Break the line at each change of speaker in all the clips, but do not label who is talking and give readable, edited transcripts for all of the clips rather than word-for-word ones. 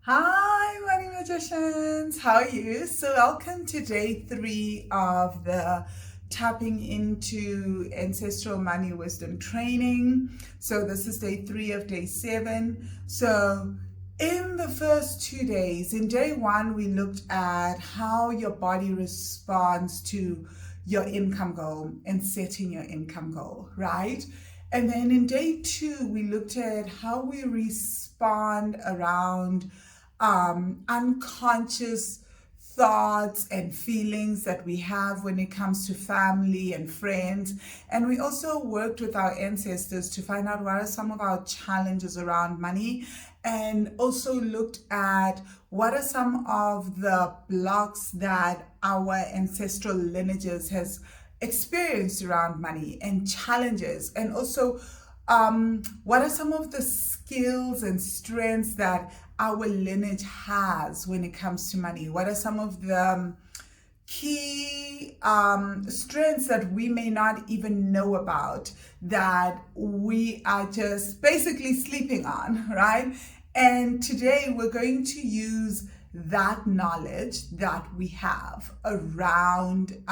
Hi, money magicians. How are you? So, welcome to day 3 of the tapping into ancestral money wisdom training. So, this is day 3 of day 7. So, in the first 2 days, in day 1, we looked at how your body responds to your income goal and setting your income goal, right? And then in day 2, we looked at how we respond around unconscious thoughts and feelings that we have when it comes to family and friends. And we also worked with our ancestors to find out what are some of our challenges around money, and also looked at what are some of the blocks that our ancestral lineages has experienced around money and challenges, and also what are some of the skills and strengths that our lineage has when it comes to money? What are some of the key strengths that we may not even know about, that we are just basically sleeping on, right? And today we're going to use that knowledge that we have around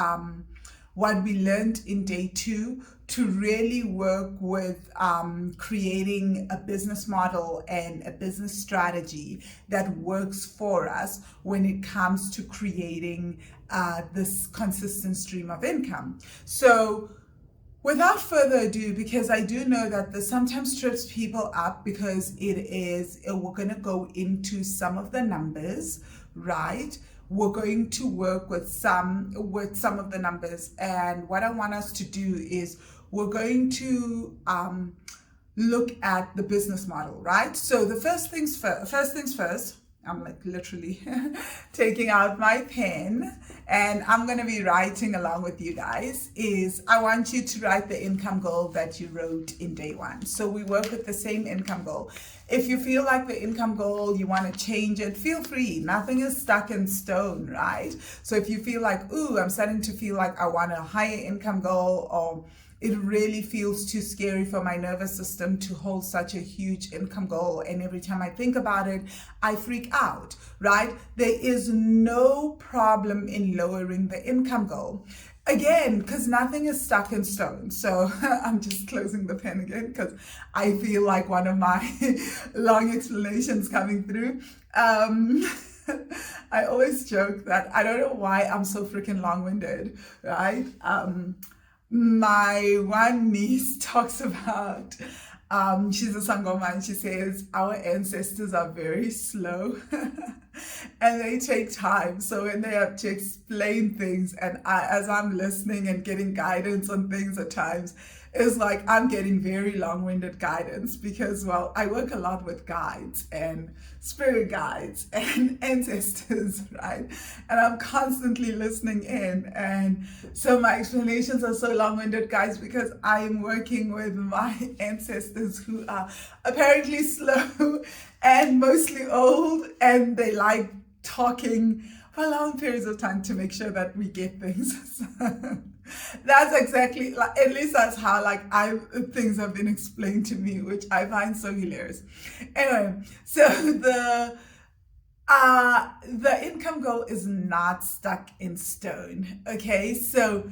what we learned in day 2 to really work with creating a business model and a business strategy that works for us when it comes to creating this consistent stream of income. So without further ado, because I do know that this sometimes trips people up, because we're going to go into some of the numbers, right? We're going to work with some of the numbers, and what I want us to do is we're going to look at the business model, right? So the first things first, I'm like literally taking out my pen and I'm going to be writing along with you guys, is I want you to write the income goal that you wrote in day 1. So we work with the same income goal. If you feel like the income goal, you want to change it, feel free. Nothing is stuck in stone, right? So if you feel like, ooh, I'm starting to feel like I want a higher income goal, or it really feels too scary for my nervous system to hold such a huge income goal, and every time I think about it, I freak out, right? There is no problem in lowering the income goal. Again, because nothing is stuck in stone. So I'm just closing the pen again because I feel like one of my long explanations coming through. I always joke that I don't know why I'm so freaking long-winded, right? My one niece talks about, she's a Sangoma, and she says our ancestors are very slow and they take time. So when they have to explain things, and as I'm listening and getting guidance on things at times, it's like I'm getting very long-winded guidance because, well, I work a lot with guides and spirit guides and ancestors, right? And I'm constantly listening in. And so my explanations are so long-winded, guys, because I'm working with my ancestors who are apparently slow and mostly old, and they like talking for long periods of time to make sure that we get things. That's exactly, like, at least that's how things have been explained to me, which I find so hilarious. Anyway, so the income goal is not stuck in stone. Okay, so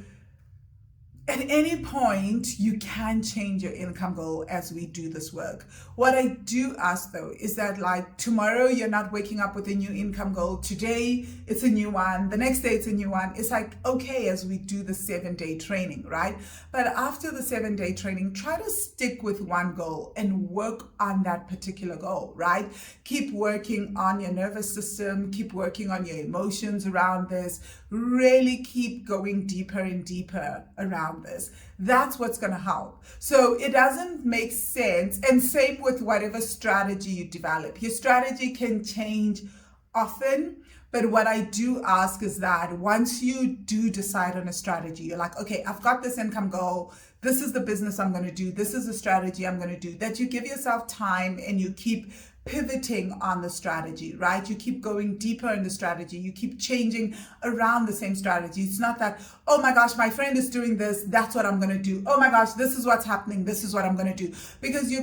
at any point, you can change your income goal as we do this work. What I do ask though is that, like, tomorrow you're not waking up with a new income goal. Today it's a new one. The next day it's a new one. It's like, okay, as we do the 7-day training, right? But after the 7-day training, try to stick with one goal and work on that particular goal, right? Keep working on your nervous system, keep working on your emotions around this, really keep going deeper and deeper around this. That's what's going to help. So it doesn't make sense, and same with whatever strategy you develop. Your strategy can change often, but what I do ask is that once you do decide on a strategy, you're like, okay, I've got this income goal, this is the business I'm going to do, this is the strategy I'm going to do, that you give yourself time and you keep pivoting on the strategy, right? You keep going deeper in the strategy. You keep changing around the same strategy. It's not that, oh my gosh, my friend is doing this, that's what I'm going to do. Oh my gosh, this is what's happening, this is what I'm going to do. Because you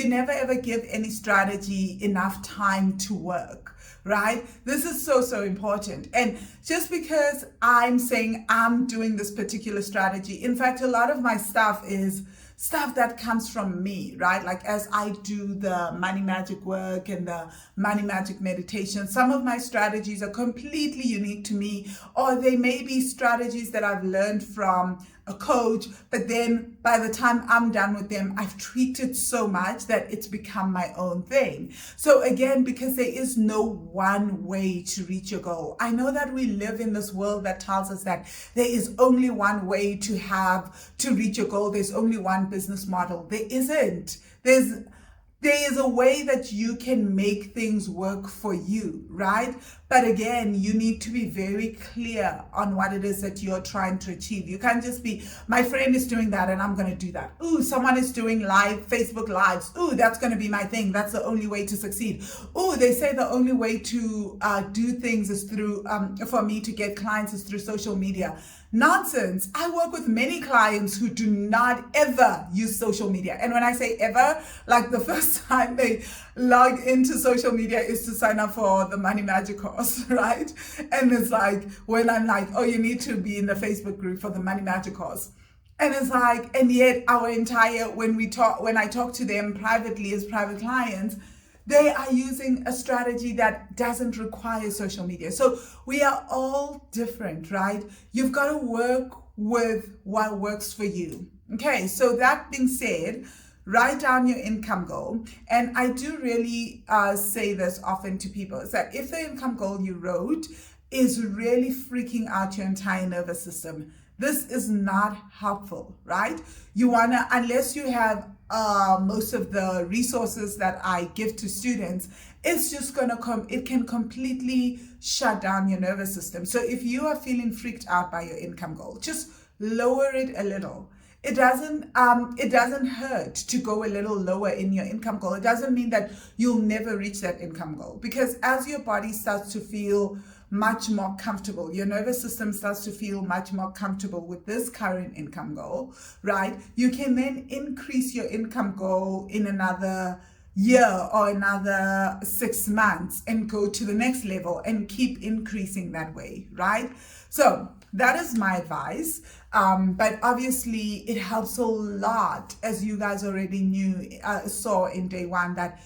never ever give any strategy enough time to work, right? This is so important. And just because I'm saying I'm doing this particular strategy, in fact, a lot of my stuff is stuff that comes from me, right? Like as I do the money magic work and the money magic meditation, some of my strategies are completely unique to me, or they may be strategies that I've learned from a coach, but then by the time I'm done with them, I've tweaked it so much that it's become my own thing. So again, because there is no one way to reach your goal. I know that we live in this world that tells us that there is only one way to reach your goal. There's only one business model. There isn't. There is a way that you can make things work for you, right? But again, you need to be very clear on what it is that you're trying to achieve. You can't just be, my friend is doing that and I'm going to do that. Ooh, someone is doing Facebook lives. Ooh, that's going to be my thing. That's the only way to succeed. Ooh, they say the only way to do things is through, for me to get clients is through social media. Nonsense. I work with many clients who do not ever use social media. And when I say ever, like the first time they log into social media is to sign up for the Money Magic course, right? And it's like, when I'm like, oh, you need to be in the Facebook group for the Money Magic course. And it's like, and yet when I talk to them privately as private clients, they are using a strategy that doesn't require social media. So we are all different, right? You've got to work with what works for you. Okay, so that being said, write down your income goal. And I do really say this often to people, is that if the income goal you wrote is really freaking out your entire nervous system, this is not helpful, right? You wanna, unless you have most of the resources that I give to students, it's just gonna it can completely shut down your nervous system. So if you are feeling freaked out by your income goal, just lower it a little. It doesn't hurt to go a little lower in your income goal. It doesn't mean that you'll never reach that income goal, because as your body starts to feel much more comfortable, your nervous system starts to feel much more comfortable with this current income goal, right? You can then increase your income goal in another year or another 6 months and go to the next level and keep increasing that way, right? So that is my advice. But obviously it helps a lot, as you guys already saw in day one, that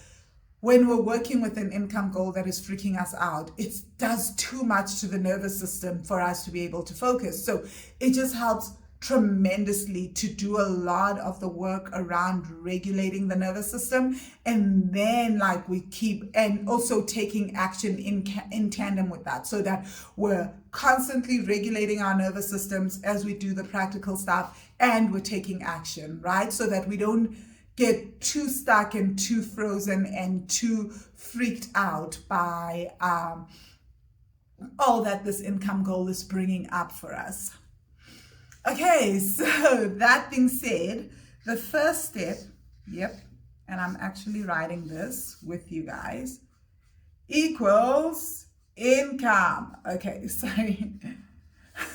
when we're working with an income goal that is freaking us out, it does too much to the nervous system for us to be able to focus. So it just helps tremendously to do a lot of the work around regulating the nervous system, and then and also taking action in tandem with that, so that we're constantly regulating our nervous systems as we do the practical stuff, and we're taking action, right? So that we don't get too stuck and too frozen and too freaked out by all that this income goal is bringing up for us. Okay, so that being said, the first step, and I'm actually writing this with you guys, equals income. Okay, sorry.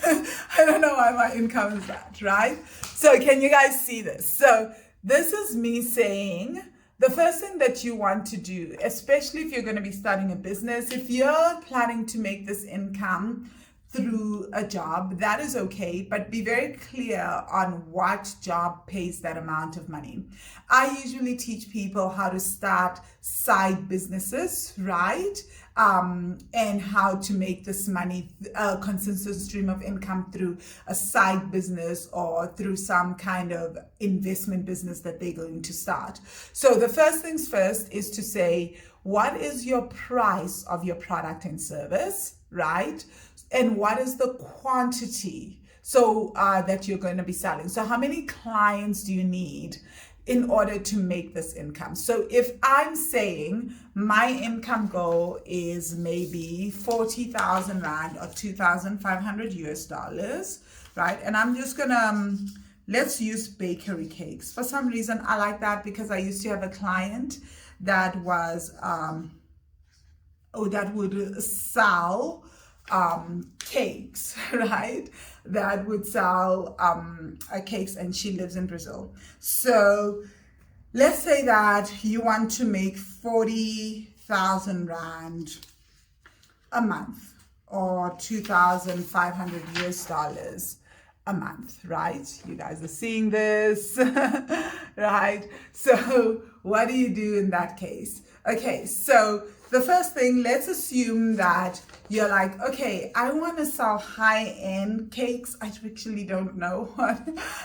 I don't know why my income is that, right? So can you guys see this? So this is me saying the first thing that you want to do, especially if you're going to be starting a business, if you're planning to make this income through a job, that is okay, but be very clear on what job pays that amount of money. I usually teach people how to start side businesses, right? And how to make this money, a consistent stream of income through a side business or through some kind of investment business that they're going to start. So the first things first is to say, what is your price of your product and service, right? And what is the quantity that you're going to be selling? So how many clients do you need in order to make this income? So if I'm saying my income goal is maybe 40,000 Rand or 2,500 US dollars, right? And I'm just gonna, let's use bakery cakes. For some reason, I like that because I used to have a client that was that would sell cakes, right? That would sell cakes, and she lives in Brazil. So let's say that you want to make 40,000 Rand a month, or 2,500 US dollars a month, right? You guys are seeing this, right? So what do you do in that case? Okay, so the first thing, let's assume that you're like, okay, I want to sell high-end cakes. I actually don't know what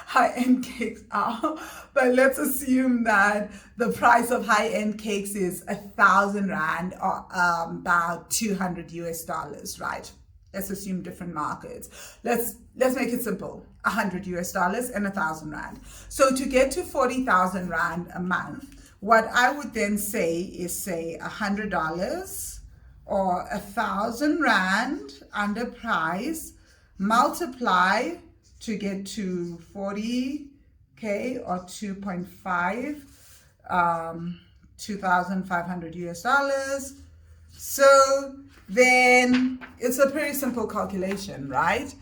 high-end cakes are, but let's assume that the price of high-end cakes is 1,000 Rand, or about 200 US dollars, right? Let's assume different markets. Let's make it simple. 100 US dollars and 1,000 Rand. So to get to 40,000 Rand a month, what I would then say is, say, $100 or 1,000 Rand under price, multiply to get to 40K or 2.5, 2,500 US dollars. So then it's a pretty simple calculation, right?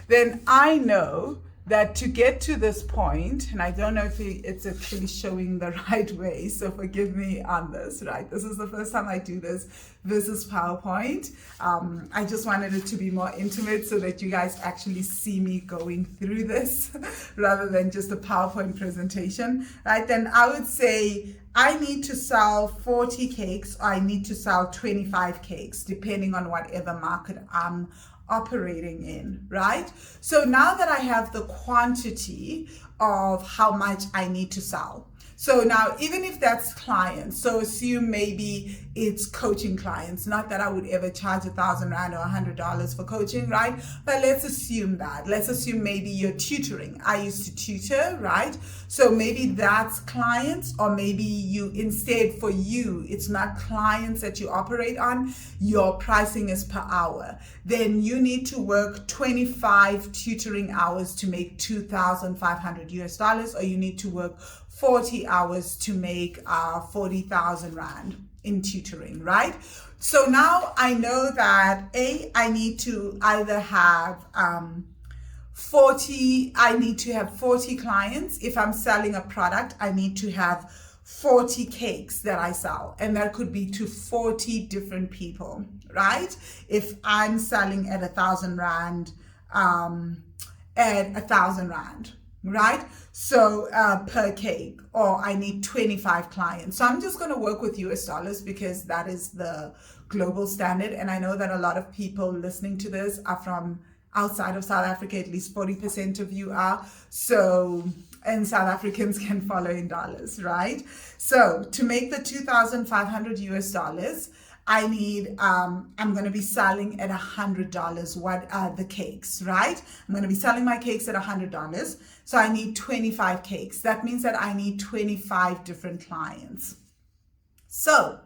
Then I know that to get to this point, and I don't know if it's actually showing the right way, so forgive me on this, right? This is the first time I do this. This is PowerPoint. I just wanted it to be more intimate so that you guys actually see me going through this rather than just a PowerPoint presentation, right? Then I would say I need to sell 40 cakes, or I need to sell 25 cakes, depending on whatever market I'm operating in, right? So now that I have the quantity of how much I need to sell, so now even if that's clients, so assume maybe it's coaching clients, not that I would ever charge 1,000 Rand or $100 for coaching, right? But let's assume that. Let's assume maybe you're tutoring. I used to tutor, right? So maybe that's clients, or maybe you, instead for you, it's not clients that you operate on, your pricing is per hour. Then you need to work 25 tutoring hours to make 2,500 US dollars, or you need to work 40 hours to make 40,000 Rand in tutoring, right? So now I know that I need to either have 40 clients. If I'm selling a product, I need to have 40 cakes that I sell, and that could be to 40 different people, right? If I'm selling at 1,000 Rand, right? So per cake, or I need 25 clients. So I'm just going to work with US dollars because that is the global standard. And I know that a lot of people listening to this are from outside of South Africa. At least 40% of you are. So, and South Africans can follow in dollars, right? So to make the 2,500 US dollars, I need, I'm going to be selling at $100. What are the cakes, right? I'm going to be selling my cakes at $100. So I need 25 cakes. That means that I need 25 different clients. So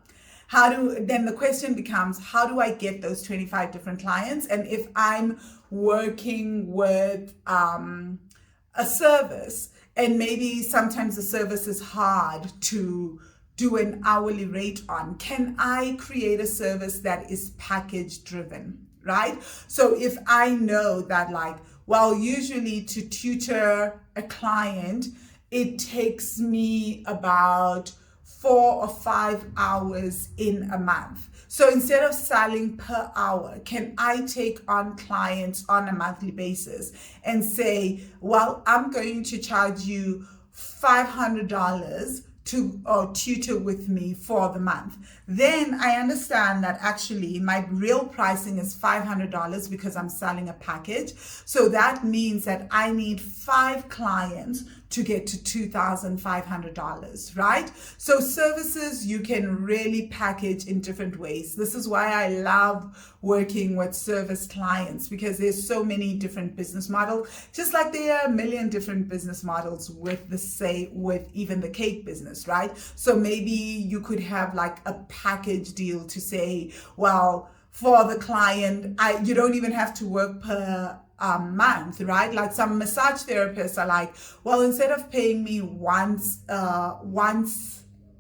then the question becomes, how do I get those 25 different clients? And if I'm working with a service, and maybe sometimes the service is hard to do an hourly rate on, can I create a service that is package driven, right? So if I know that, like, well, usually to tutor a client, it takes me about 4 or 5 hours in a month. So instead of selling per hour, can I take on clients on a monthly basis and say, well, I'm going to charge you $500 to tutor with me for the month. Then I understand that actually my real pricing is $500 because I'm selling a package. So that means that I need 5 clients to get to $2,500, right? So services you can really package in different ways. This is why I love working with service clients, because there's so many different business models, just like there are a million different business models with even the cake business, right? So maybe you could have like a package deal to say, well, for the client, you don't even have to work per month, right? Like some massage therapists are like, well, instead of paying me once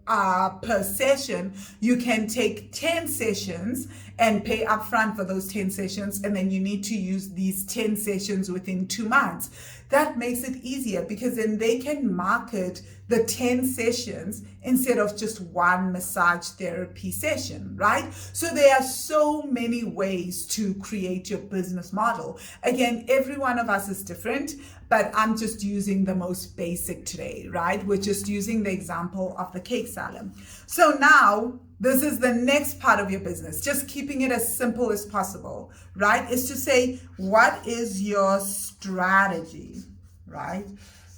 per session, you can take 10 sessions and pay upfront for those 10 sessions, and then you need to use these 10 sessions within 2 months. That makes it easier because then they can market the 10 sessions instead of just one massage therapy session, right? So there are so many ways to create your business model. Again, every one of us is different, but I'm just using the most basic today, right? We're just using the example of the cake salon. So now, this is the next part of your business, just keeping it as simple as possible, right? Is to say, what is your strategy, right?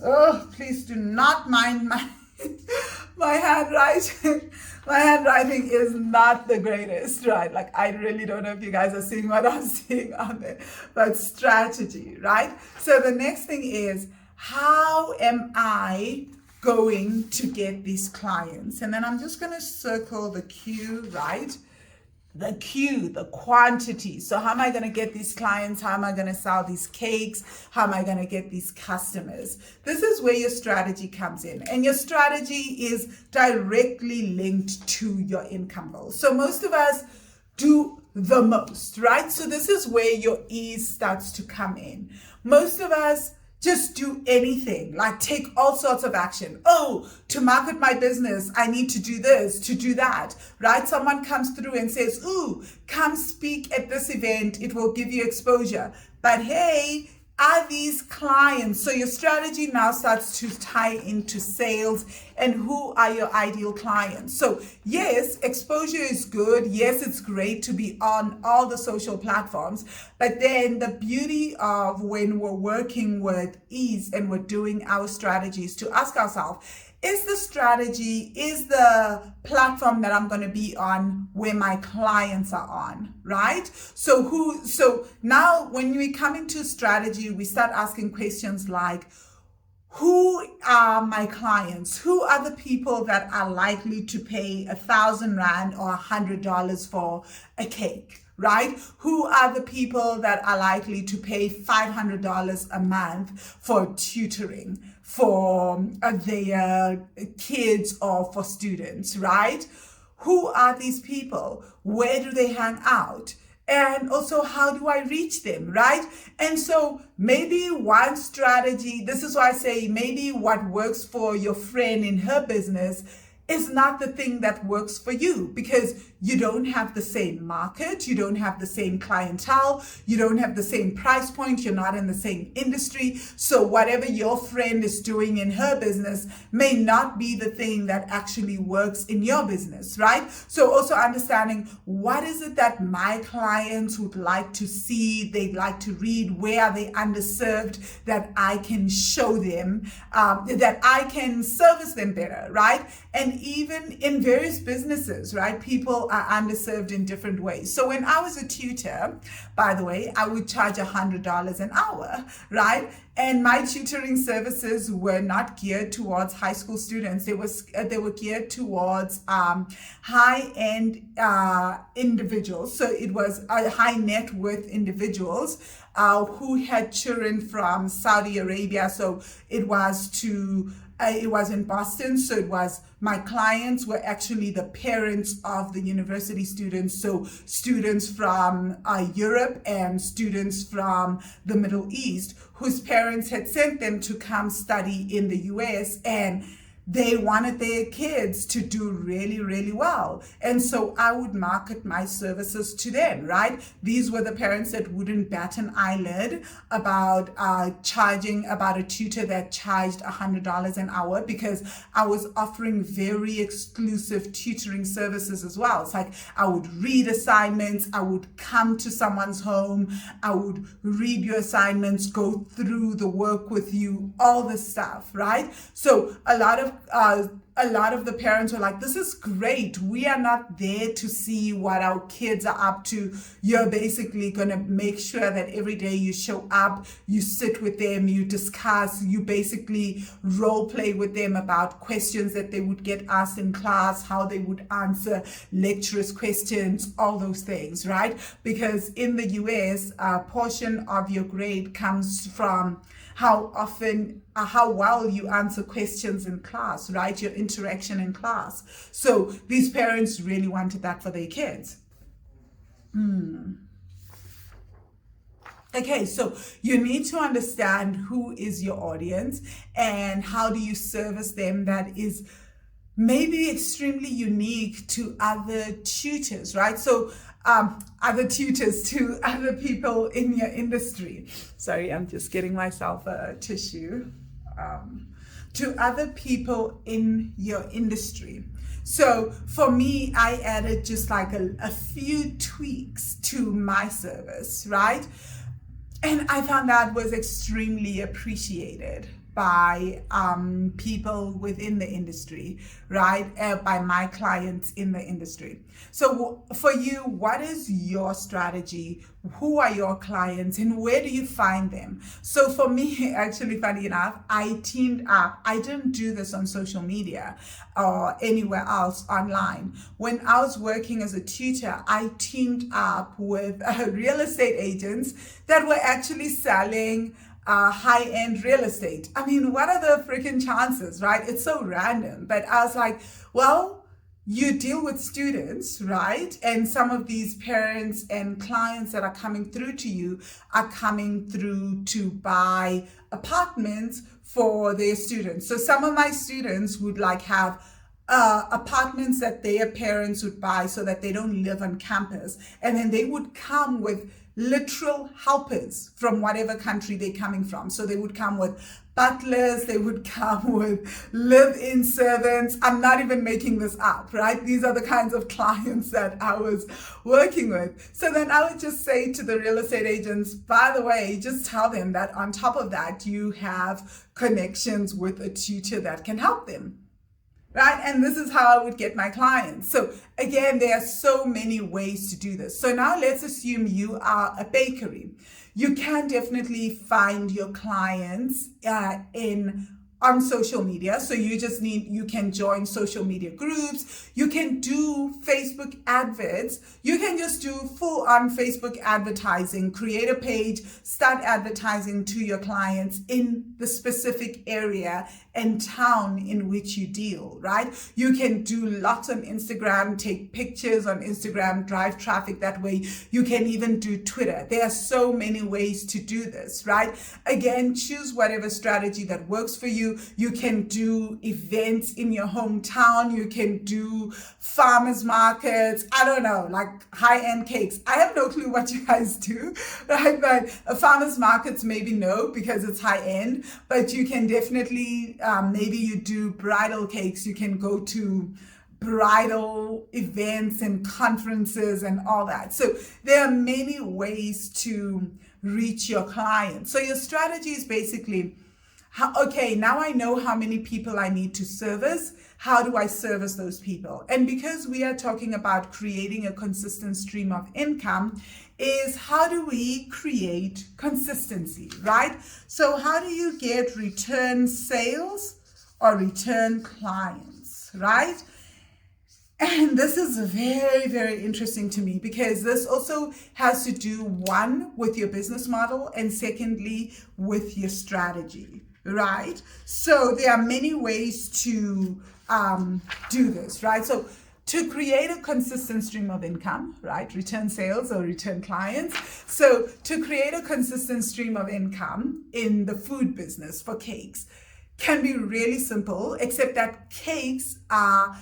Oh, please do not mind my handwriting. My handwriting is not the greatest, right? Like, I really don't know if you guys are seeing what I'm seeing on there, but strategy, right? So the next thing is, how am I going to get these clients? And then I'm just going to circle the Q, right? The Q, the quantity. So how am I going to get these clients? How am I going to sell these cakes? How am I going to get these customers? This is where your strategy comes in. And your strategy is directly linked to your income goals. So most of us do the most, right? So this is where your ease starts to come in. Most of us just do anything, like take all sorts of action. Oh, to market my business, I need to do this, to do that, right? Someone comes through and says, ooh, come speak at this event, it will give you exposure. But hey, are these clients? So your strategy now starts to tie into sales and who are your ideal clients. So yes, exposure is good. Yes, it's great to be on all the social platforms. But then the beauty of when we're working with ease and we're doing our strategies to ask ourselves, is the strategy, is the platform that I'm going to be on where my clients are on, right? So now when we come into strategy, we start asking questions like, who are my clients? Who are the people that are likely to pay 1,000 Rand or $100 for a cake? Right? Who are the people that are likely to pay $500 a month for tutoring for their kids or for students, right? Who are these people? Where do they hang out? And also, how do I reach them, right? And so maybe one strategy, this is why I say maybe what works for your friend in her business is not the thing that works for you, because you don't have the same market, you don't have the same clientele, you don't have the same price point, you're not in the same industry. So whatever your friend is doing in her business may not be the thing that actually works in your business, right? So also understanding, what is it that my clients would like to see, they'd like to read, where are they underserved, that I can show them, that I can service them better, right? And even in various businesses, right, people are underserved in different ways. So when I was a tutor, by the way, I would charge $100 an hour, right? And my tutoring services were not geared towards high school students. They were geared towards high-end individuals. So it was high net worth individuals who had children from Saudi Arabia. So it was in Boston. So it was, my clients were actually the parents of the university students. So students from Europe and students from the Middle East, whose parents had sent them to come study in the US, and they wanted their kids to do really, really well. And so I would market my services to them, right? These were the parents that wouldn't bat an eyelid about charging about a tutor that charged $100 an hour, because I was offering very exclusive tutoring services as well. It's like I would read assignments, I would come to someone's home, I would read your assignments, go through the work with you, all this stuff, right? So a lot of the parents were like, this is great. We are not there to see what our kids are up to. You're basically going to make sure that every day you show up, you sit with them, you discuss, you basically role play with them about questions that they would get asked in class, how they would answer lecturers' questions, all those things, right? Because in the US, a portion of your grade comes from how well you answer questions in class, right? Your interaction in class. So these parents really wanted that for their kids. Okay, so you need to understand who is your audience and how do you service them that is maybe extremely unique to other tutors, right? So other tutors to other people in your industry. Sorry, I'm just getting myself a tissue. To other people in your industry. So for me, I added just like a few tweaks to my service, right? And I found that was extremely appreciated by people within the industry, right? By my clients in the industry. So for you, what is your strategy? Who are your clients and where do you find them? So for me, actually, funny enough, I teamed up. I didn't do this on social media or anywhere else online. When I was working as a tutor, I teamed up with real estate agents that were actually selling high-end real estate. I mean, what are the freaking chances, right? It's so random. But I was like, well, you deal with students, right? And some of these parents and clients that are coming through to you are coming through to buy apartments for their students. So some of my students would like have apartments that their parents would buy so that they don't live on campus. And then they would come with literal helpers from whatever country they're coming from. So they would come with butlers, they would come with live-in servants. I'm not even making this up, right? These are the kinds of clients that I was working with. So then I would just say to the real estate agents, by the way, just tell them that on top of that, you have connections with a tutor that can help them. Right? And this is how I would get my clients. So again, there are so many ways to do this. So now let's assume you are a bakery. You can definitely find your clients on social media. So you can join social media groups. You can do Facebook adverts. You can just do full on Facebook advertising, create a page, start advertising to your clients in the specific area and town in which you deal, right? You can do lots on Instagram, take pictures on Instagram, drive traffic that way. You can even do Twitter. There are so many ways to do this, right? Again, choose whatever strategy that works for you. You can do events in your hometown. You can do farmers markets. I don't know, like high-end cakes. I have no clue what you guys do, right? But farmers markets, maybe no, because it's high-end, but you can definitely, maybe you do bridal cakes. You can go to bridal events and conferences and all that. So there are many ways to reach your clients. So your strategy is basically, okay, now I know how many people I need to service. How do I service those people? And because we are talking about creating a consistent stream of income, is how do we create consistency, right? So how do you get return sales or return clients, right? And this is very, very interesting to me because this also has to do, one, with your business model, and secondly, with your strategy, right? So there are many ways to do this, right? So to create a consistent stream of income, right? Return sales or return clients. So to create a consistent stream of income in the food business for cakes can be really simple, except that cakes are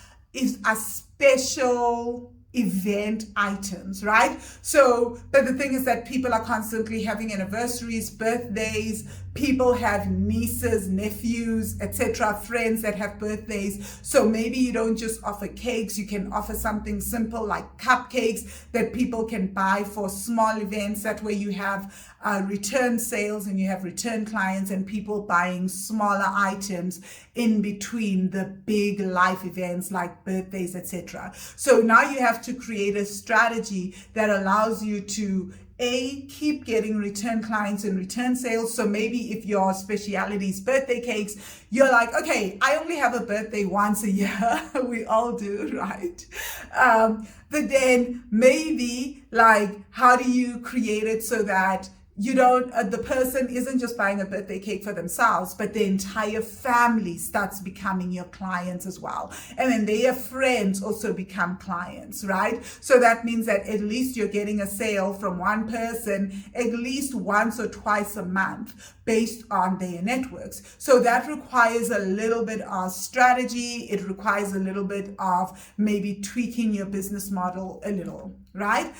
special event items, right? So, but the thing is that people are constantly having anniversaries, birthdays, people have nieces, nephews, etc., friends that have birthdays. So maybe you don't just offer cakes, you can offer something simple like cupcakes that people can buy for small events. That way you have return sales and you have return clients and people buying smaller items in between the big life events like birthdays, etc. So now you have to create a strategy that allows you to keep getting return clients and return sales. So maybe if your specialty is birthday cakes, you're like, okay, I only have a birthday once a year. We all do, right? But then maybe like, how do you create it so that you don't, the person isn't just buying a birthday cake for themselves, but the entire family starts becoming your clients as well. And then their friends also become clients, right? So that means that at least you're getting a sale from one person at least once or twice a month based on their networks. So that requires a little bit of strategy. It requires a little bit of maybe tweaking your business model a little, right?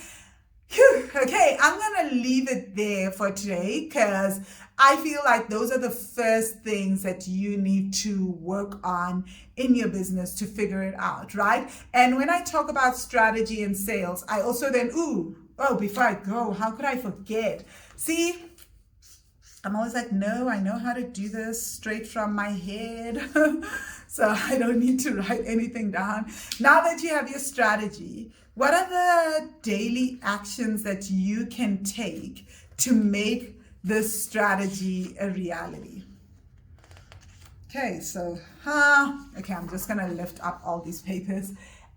Whew, okay, I'm going to leave it there for today because I feel like those are the first things that you need to work on in your business to figure it out, right? And when I talk about strategy and sales, I also then, before I go, how could I forget? See, I'm always like, no, I know how to do this straight from my head. So I don't need to write anything down. Now that you have your strategy, what are the daily actions that you can take to make this strategy a reality? Okay, so, I'm just gonna lift up all these papers.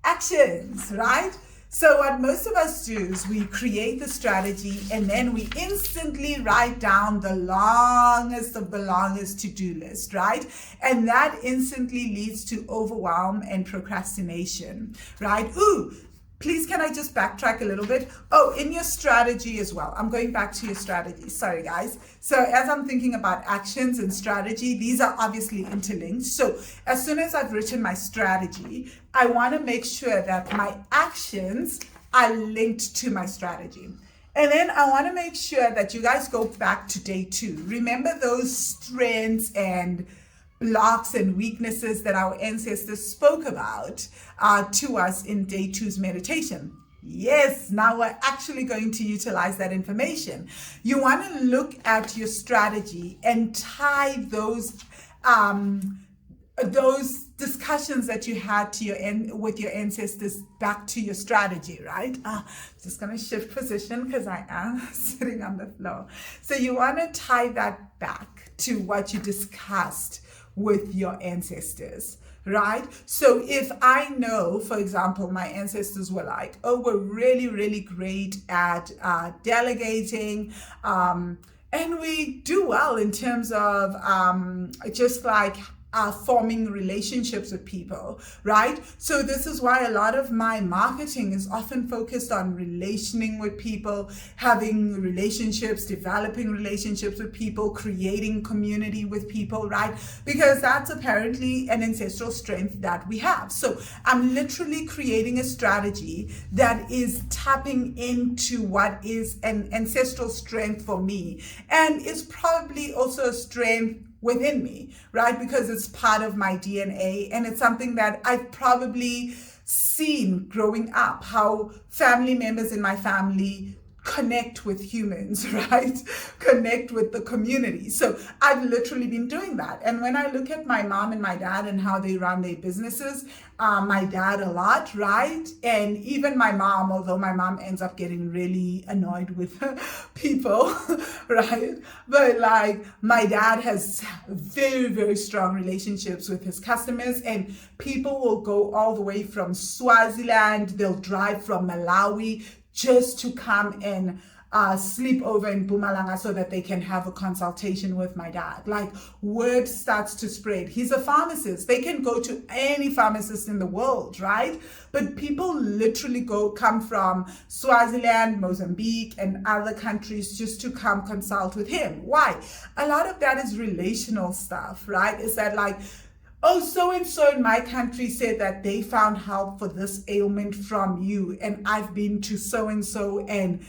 Actions, right? So what most of us do is we create the strategy and then we instantly write down the longest of the longest to-do list, right? And that instantly leads to overwhelm and procrastination, right? Please, can I just backtrack a little bit? In your strategy as well. I'm going back to your strategy. Sorry, guys. So as I'm thinking about actions and strategy, these are obviously interlinked. So as soon as I've written my strategy, I want to make sure that my actions are linked to my strategy. And then I want to make sure that you guys go back to day 2. Remember those strengths and blocks and weaknesses that our ancestors spoke about to us in day 2's meditation. Yes, now we're actually going to utilize that information. You want to look at your strategy and tie those discussions that you had with your ancestors back to your strategy, right? Just gonna shift position because I am sitting on the floor. So you want to tie that back to what you discussed with your ancestors, right? So if I know, for example, my ancestors were like, we're really, really great at delegating, and we do well in terms of just like forming relationships with people, right? So this is why a lot of my marketing is often focused on relationing with people, having relationships, developing relationships with people, creating community with people, right? Because that's apparently an ancestral strength that we have. So I'm literally creating a strategy that is tapping into what is an ancestral strength for me, and it's probably also a strength within me, right? Because it's part of my DNA and it's something that I've probably seen growing up, how family members in my family connect with humans, right? Connect with the community. So I've literally been doing that. And when I look at my mom and my dad and how they run their businesses, my dad a lot, right? And even my mom, although my mom ends up getting really annoyed with people, right? But like my dad has very, very strong relationships with his customers, and people will go all the way from Swaziland, they'll drive from Malawi just to come and sleep over in Mpumalanga so that they can have a consultation with my dad. Like, word starts to spread. He's a pharmacist. They can go to any pharmacist in the world, right? But people literally come from Swaziland, Mozambique, and other countries just to come consult with him. Why? A lot of that is relational stuff, right? Is that like, so-and-so in my country said that they found help for this ailment from you, and I've been to so-and-so and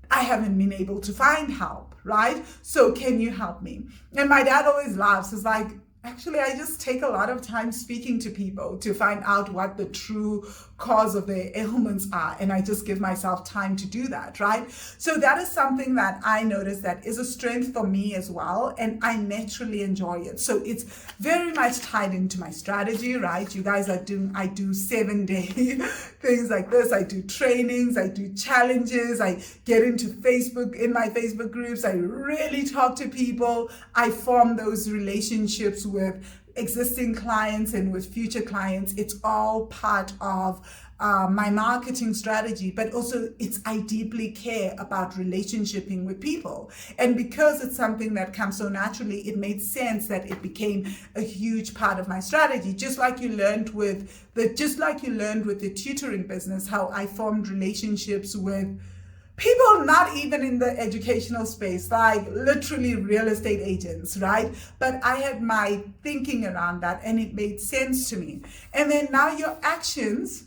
I haven't been able to find help, right? So can you help me? And my dad always laughs. He's like, actually, I just take a lot of time speaking to people to find out what the true cause of their ailments are. And I just give myself time to do that, right? So that is something that I notice that is a strength for me as well. And I naturally enjoy it. So it's very much tied into my strategy, right? You guys are I do 7-day things like this. I do trainings, I do challenges, I get into in my Facebook groups. I really talk to people. I form those relationships with existing clients and with future clients. It's all part of my marketing strategy, but also I deeply care about relationshiping with people. And because it's something that comes so naturally, it made sense that it became a huge part of my strategy. Just like you learned with the tutoring business, how I formed relationships with people not even in the educational space, like literally real estate agents, right? But I had my thinking around that and it made sense to me. And then now your actions,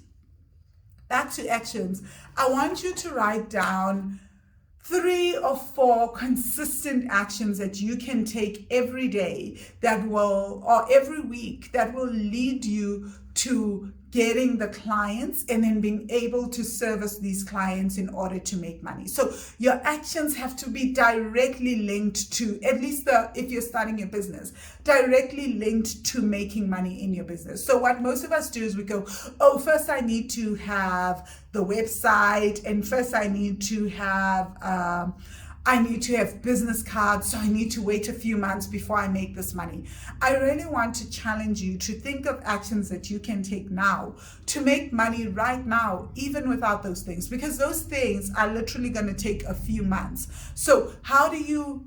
back to actions, I want you to write down 3 or 4 consistent actions that you can take every day or every week that will lead you to getting the clients and then being able to service these clients in order to make money. So your actions have to be directly linked to, at least if you're starting your business, directly linked to making money in your business. So what most of us do is we go, oh, first I need to have the website, and first I need to have business cards, so I need to wait a few months before I make this money. I really want to challenge you to think of actions that you can take now to make money right now, even without those things, because those things are literally going to take a few months. So how do you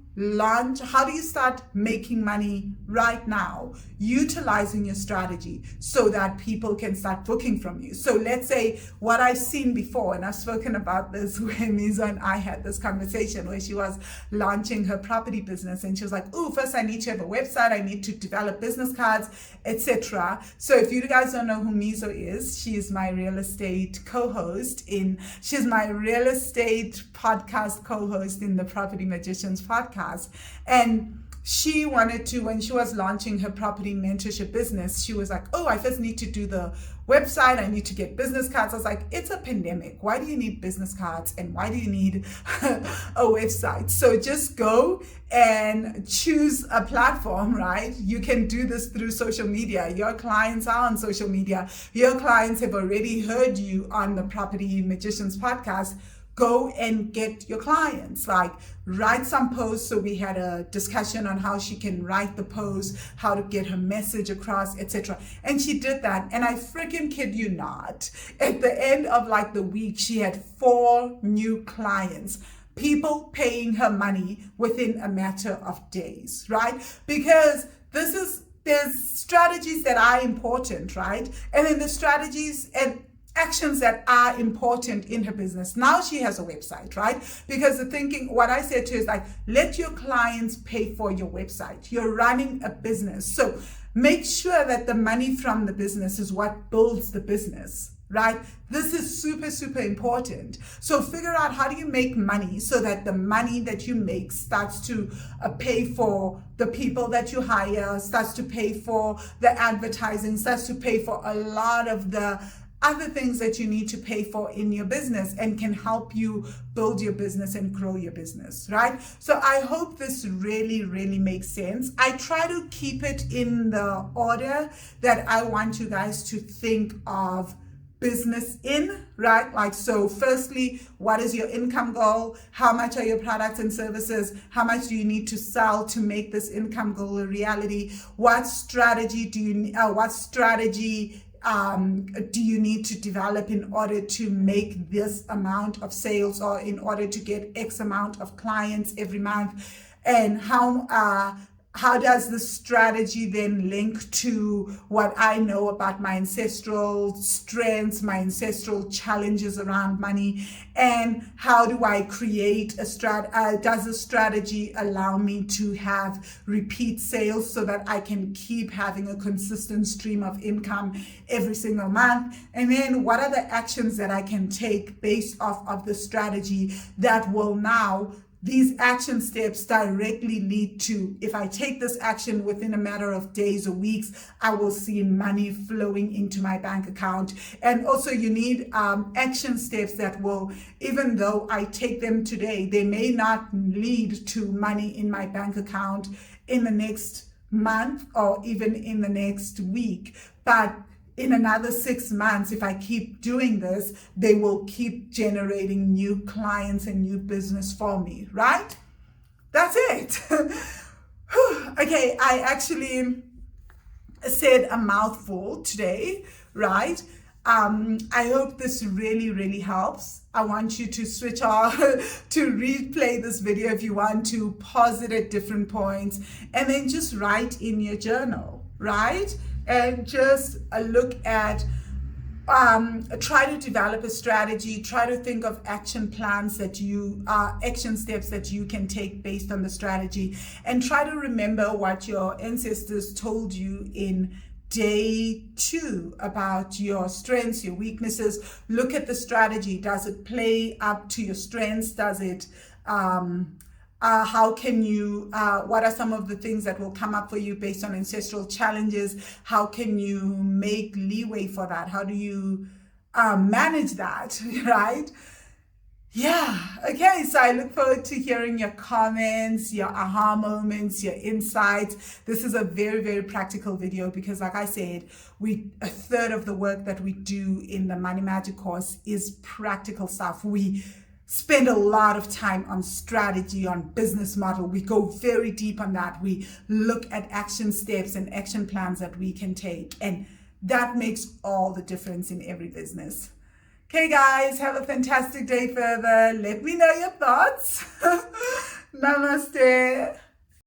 start making money right now, utilizing your strategy so that people can start booking from you? So let's say what I've seen before, and I've spoken about this when Miza and I had this conversation where she was launching her property business, and she was like, oh, first I need to have a website, I need to develop business cards, etc. So if you guys don't know who Mizo is, she is my real estate she's my real estate podcast co-host in the Property Magicians podcast. And she wanted to, when she was launching her property mentorship business, she was like, oh, I first need to do the website, I need to get business cards. I was like, it's a pandemic. Why do you need business cards? And why do you need a website? So just go and choose a platform, right? You can do this through social media. Your clients are on social media. Your clients have already heard you on the Property Magicians podcast. Go and get your clients, like write some posts. So we had a discussion on how she can write the post, how to get her message across, etc. And she did that. And I freaking kid you not, at the end of like the week, she had 4 new clients, people paying her money within a matter of days, right? Because there's strategies that are important, right? And then the strategies and actions that are important in her business. Now she has a website, right? Because what I said to her is like, let your clients pay for your website. You're running a business. So make sure that the money from the business is what builds the business, right? This is super, super important. So figure out, how do you make money so that the money that you make starts to pay for the people that you hire, starts to pay for the advertising, starts to pay for a lot of the other things that you need to pay for in your business, and can help you build your business and grow your business, right? So I hope this really, really makes sense. I try to keep it in the order that I want you guys to think of business in, right? Like, so firstly, what is your income goal? How much are your products and services? How much do you need to sell to make this income goal a reality? What strategy do you need to develop in order to make this amount of sales, or in order to get X amount of clients every month? And how does the strategy then link to what I know about my ancestral strengths, my ancestral challenges around money? And how do I create does a strategy allow me to have repeat sales so that I can keep having a consistent stream of income every single month? And then what are the actions that I can take based off of the strategy that will now, these action steps directly lead to, if I take this action within a matter of days or weeks, I will see money flowing into my bank account. And also you need action steps that will, even though I take them today, they may not lead to money in my bank account in the next month or even in the next week. But in another 6 months, if I keep doing this, they will keep generating new clients and new business for me, right? That's it. Okay, I actually said a mouthful today, right? I hope this really, really helps. I want you to switch off, to replay this video if you want to, pause it at different points, and then just write in your journal, right? And just look at, try to develop a strategy, try to think of action plans that you, action steps that you can take based on the strategy, and try to remember what your ancestors told you in day 2 about your strengths, your weaknesses. Look at the strategy. Does it play up to your strengths? Does it, how can you, what are some of the things that will come up for you based on ancestral challenges? How can you make leeway for that? How do you manage that, right? Yeah, okay, so I look forward to hearing your comments, your aha moments, your insights. This is a very, very practical video because, like I said, a third of the work that we do in the Money Magic course is practical stuff. We spend a lot of time on strategy, on business model. We go very deep on that. We look at action steps and action plans that we can take, and that makes all the difference in every business. Okay, guys, have a fantastic day further. Let me know your thoughts. Namaste.